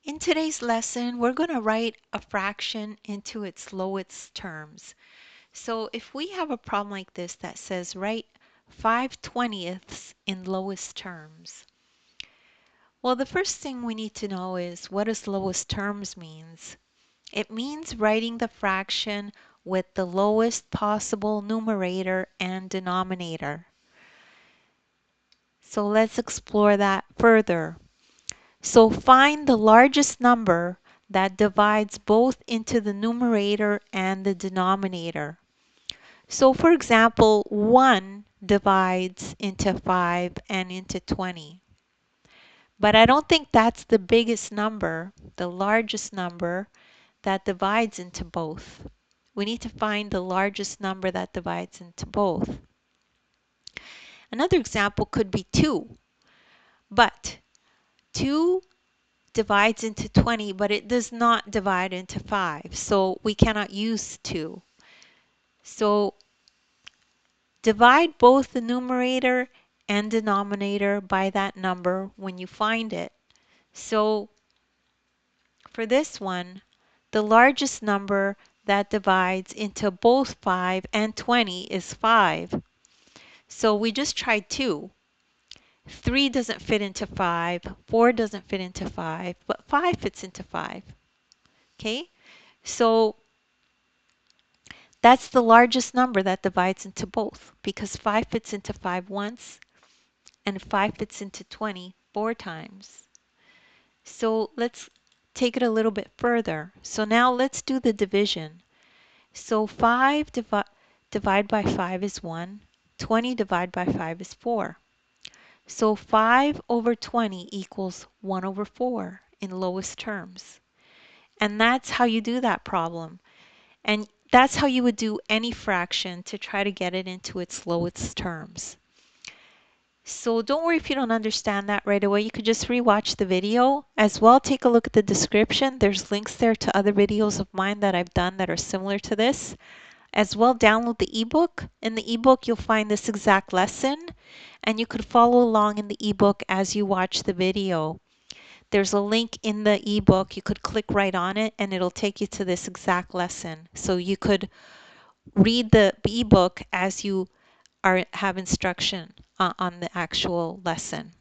In today's lesson, we're going to write a fraction into its lowest terms. So if we have a problem like this that says write 5/20ths in lowest terms. Well, the first thing we need to know is what does lowest terms means? It means writing the fraction with the lowest possible numerator and denominator. So let's explore that further. So find the largest number that divides both into the numerator and the denominator. So for example, 1 divides into 5 and into 20. But I don't think that's the biggest number, the largest number that divides into both. We need to find the largest number that divides into both. Another example could be 2, but 2 divides into 20, but it does not divide into 5, so we cannot use 2. So divide both the numerator and denominator by that number when you find it. So for this one, the largest number that divides into both 5 and 20 is 5. So we just tried 2. 3 doesn't fit into 5, 4 doesn't fit into 5, but 5 fits into 5. Okay? So that's the largest number that divides into both because 5 fits into 5 once and 5 fits into 20 4 times. So let's take it a little bit further. So now let's do the division. So 5 divide by 5 is 1. 20 divided by 5 is 4. So 5 over 20 equals 1 over 4 in lowest terms. And that's how you do that problem. And that's how you would do any fraction to try to get it into its lowest terms. So don't worry if you don't understand that right away. You could just rewatch the video. As well, take a look at the description. There's links there to other videos of mine that I've done that are similar to this. As well, download the ebook. In the ebook, you'll find this exact lesson, and you could follow along in the ebook as you watch the video. There's a link in the ebook. You could click right on it, and it'll take you to this exact lesson. So you could read the ebook as you have instruction on the actual lesson.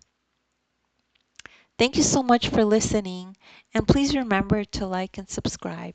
Thank you so much for listening, and please remember to like and subscribe.